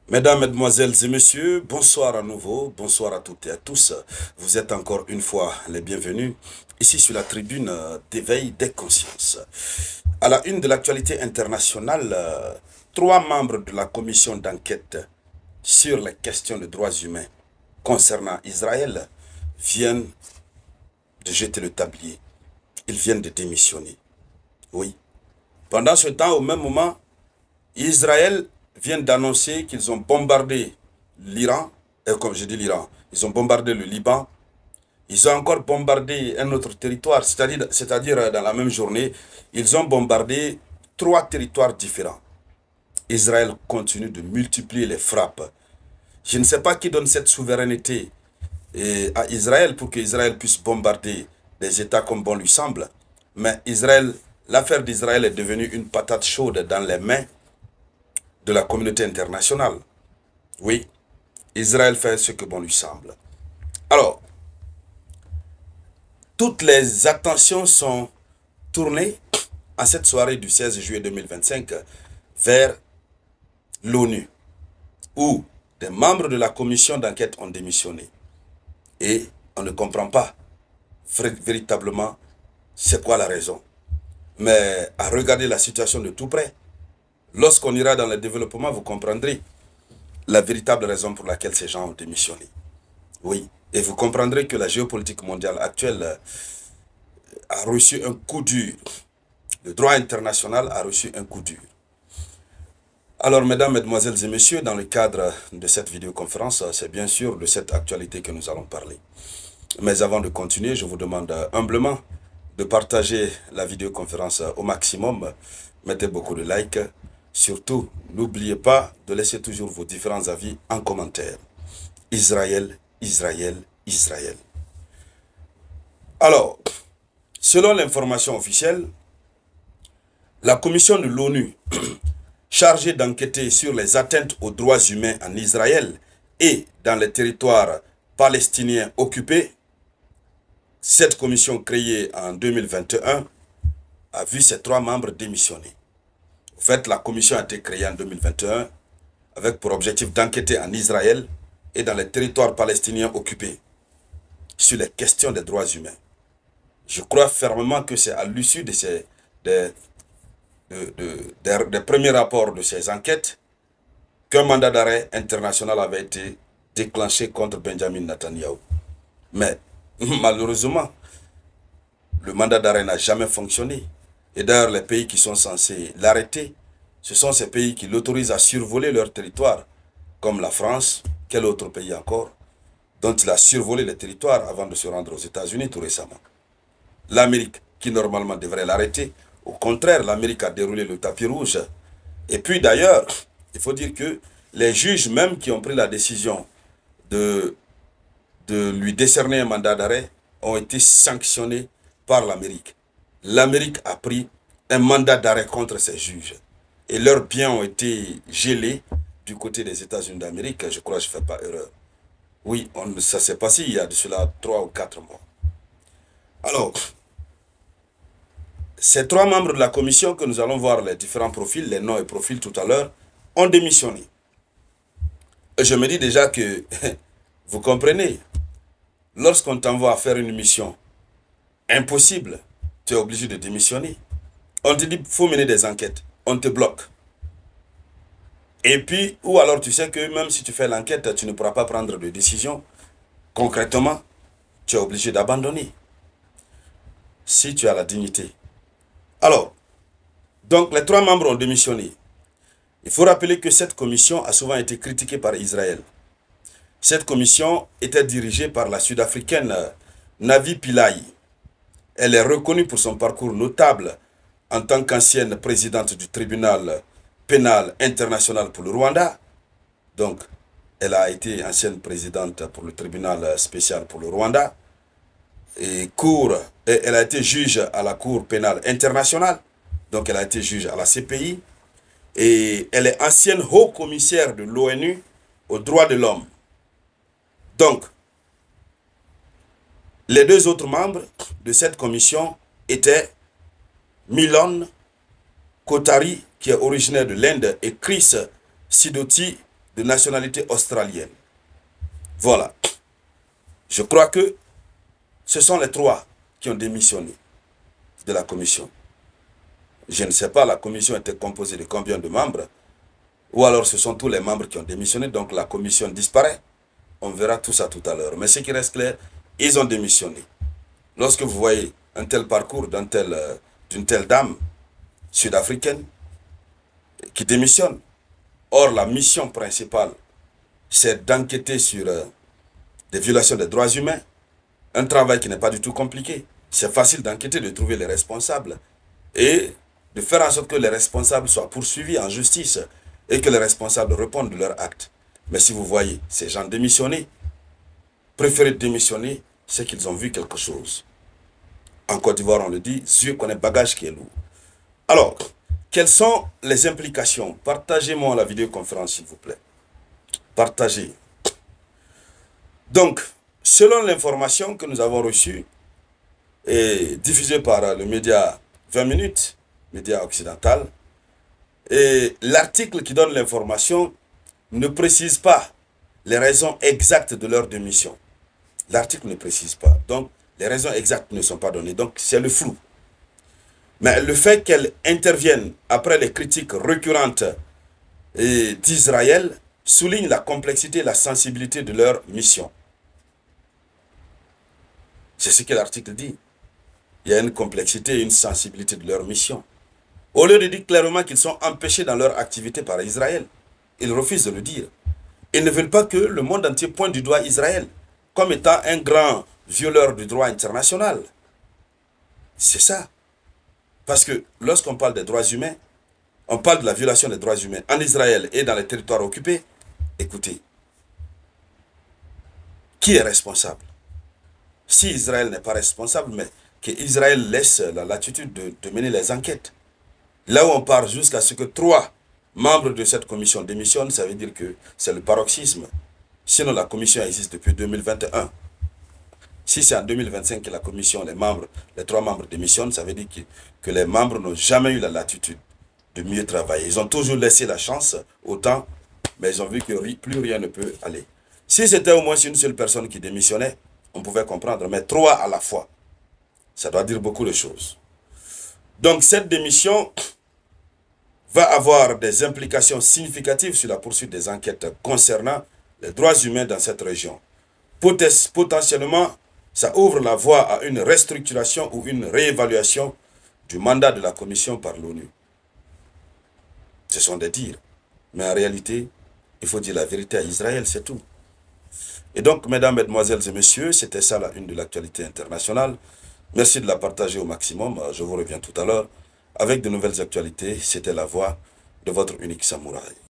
Mesdames, Mesdemoiselles et Messieurs, bonsoir à nouveau, bonsoir à toutes et à tous. Vous êtes encore une fois les bienvenus ici sur la tribune d'éveil des consciences. À la une de l'actualité internationale, trois membres de la commission d'enquête sur les questions de droits humains concernant Israël viennent de jeter le tablier. Ils viennent de démissionner. Oui. Pendant ce temps, au même moment, Israël vient d'annoncer qu'ils ont bombardé l'Iran, et comme je dis l'Iran, ils ont bombardé le Liban, ils ont encore bombardé un autre territoire, c'est-à-dire dans la même journée, ils ont bombardé trois territoires différents. Israël continue de multiplier les frappes. Je ne sais pas qui donne cette souveraineté à Israël pour qu'Israël puisse bombarder des États comme bon lui semble, mais l'affaire d'Israël est devenue une patate chaude dans les mains de la communauté internationale. Oui, Israël fait ce que bon lui semble. Alors, toutes les attentions sont tournées à cette soirée du 16 juillet 2025 vers l'ONU, où des membres de la commission d'enquête ont démissionné. Et on ne comprend pas véritablement c'est quoi la raison. Mais à regarder la situation de tout près, lorsqu'on ira dans le développement, vous comprendrez la véritable raison pour laquelle ces gens ont démissionné. Oui, et vous comprendrez que la géopolitique mondiale actuelle a reçu un coup dur. Le droit international a reçu un coup dur. Alors, mesdames, mesdemoiselles et messieurs, dans le cadre de cette vidéoconférence, c'est bien sûr de cette actualité que nous allons parler. Mais avant de continuer, je vous demande humblement de partager la vidéoconférence au maximum. Mettez beaucoup de likes. Surtout, n'oubliez pas de laisser toujours vos différents avis en commentaire. Israël, Israël, Israël. Alors, selon l'information officielle, la commission de l'ONU chargée d'enquêter sur les atteintes aux droits humains en Israël et dans les territoires palestiniens occupés, cette commission créée en 2021 a vu ses trois membres démissionner. En fait, la commission a été créée en 2021 avec pour objectif d'enquêter en Israël et dans les territoires palestiniens occupés sur les questions des droits humains. Je crois fermement que c'est à l'issue des premiers rapports de ces enquêtes qu'un mandat d'arrêt international avait été déclenché contre Benjamin Netanyahu. Mais malheureusement, le mandat d'arrêt n'a jamais fonctionné. Et d'ailleurs, les pays qui sont censés l'arrêter, ce sont ces pays qui l'autorisent à survoler leur territoire, comme la France, quel autre pays encore, dont il a survolé les territoires avant de se rendre aux États-Unis tout récemment. L'Amérique, qui normalement devrait l'arrêter, au contraire, l'Amérique a déroulé le tapis rouge. Et puis d'ailleurs, il faut dire que les juges même qui ont pris la décision de lui décerner un mandat d'arrêt ont été sanctionnés par l'Amérique. L'Amérique a pris un mandat d'arrêt contre ces juges. Et leurs biens ont été gelés du côté des États-Unis d'Amérique. Je crois que je ne fais pas erreur. Oui, ça s'est passé il y a de cela 3 ou 4 mois. Alors, ces trois membres de la commission, que nous allons voir les différents profils, les noms et profils tout à l'heure, ont démissionné. Et je me dis déjà que, vous comprenez, lorsqu'on t'envoie à faire une mission impossible, tu es obligé de démissionner. On te dit qu'il faut mener des enquêtes, on te bloque. Et puis, ou alors tu sais que même si tu fais l'enquête, tu ne pourras pas prendre de décision. Concrètement, tu es obligé d'abandonner. Si tu as la dignité. Alors, donc les trois membres ont démissionné. Il faut rappeler que cette commission a souvent été critiquée par Israël. Cette commission était dirigée par la Sud-Africaine Navi Pillay. Elle est reconnue pour son parcours notable en tant qu'ancienne présidente du tribunal pénal international pour le Rwanda. Donc, elle a été ancienne présidente pour le tribunal spécial pour le Rwanda. Et elle a été juge à la Cour pénale internationale. Donc, elle a été juge à la CPI. Et elle est ancienne haut-commissaire de l'ONU aux droits de l'homme. Donc, les deux autres membres de cette commission étaient Milon Kothari, qui est originaire de l'Inde, et Chris Sidoti de nationalité australienne. Voilà. Je crois que ce sont les 3 qui ont démissionné de la commission. Je ne sais pas, la commission était composée de combien de membres, ou alors ce sont tous les membres qui ont démissionné, donc la commission disparaît. On verra tout ça tout à l'heure. Mais ce qui reste clair, ils ont démissionné. Lorsque vous voyez un tel parcours d'une telle dame sud-africaine qui démissionne, or la mission principale, c'est d'enquêter sur des violations des droits humains, un travail qui n'est pas du tout compliqué. C'est facile d'enquêter, de trouver les responsables et de faire en sorte que les responsables soient poursuivis en justice et que les responsables répondent de leurs actes. Mais si vous voyez ces gens démissionner, préférer démissionner, c'est qu'ils ont vu quelque chose. En Côte d'Ivoire, on le dit, Dieu connaît bagage qui est lourd. Alors, quelles sont les implications? Partagez-moi la vidéoconférence, s'il vous plaît. Partagez. Donc, selon l'information que nous avons reçue et diffusée par le média 20 minutes, média occidental, et l'article qui donne l'information ne précise pas les raisons exactes de leur démission. L'article ne précise pas. Donc, les raisons exactes ne sont pas données. Donc, c'est le flou. Mais le fait qu'elles interviennent après les critiques récurrentes d'Israël souligne la complexité et la sensibilité de leur mission. C'est ce que l'article dit. Il y a une complexité et une sensibilité de leur mission. Au lieu de dire clairement qu'ils sont empêchés dans leur activité par Israël, ils refusent de le dire. Ils ne veulent pas que le monde entier pointe du doigt Israël comme étant un grand violeur du droit international. C'est ça. Parce que lorsqu'on parle des droits humains, on parle de la violation des droits humains en Israël et dans les territoires occupés. Écoutez, qui est responsable? Si Israël n'est pas responsable, mais qu'Israël laisse la latitude de mener les enquêtes. Là où on part jusqu'à ce que 3 membres de cette commission démissionnent, ça veut dire que c'est le paroxysme. Sinon, la commission existe depuis 2021. Si c'est en 2025 que la commission, les 3 membres démissionnent, ça veut dire que les membres n'ont jamais eu la latitude de mieux travailler. Ils ont toujours laissé la chance au temps, mais ils ont vu que plus rien ne peut aller. Si c'était au moins une seule personne qui démissionnait, on pouvait comprendre, mais 3 à la fois, ça doit dire beaucoup de choses. Donc cette démission va avoir des implications significatives sur la poursuite des enquêtes concernant les droits humains dans cette région. Potentiellement, ça ouvre la voie à une restructuration ou une réévaluation du mandat de la commission par l'ONU. Ce sont des dires. Mais en réalité, il faut dire la vérité à Israël, c'est tout. Et donc, mesdames, mesdemoiselles et messieurs, c'était ça la une de l'actualité internationale. Merci de la partager au maximum. Je vous reviens tout à l'heure avec de nouvelles actualités. C'était la voix de votre unique samouraï.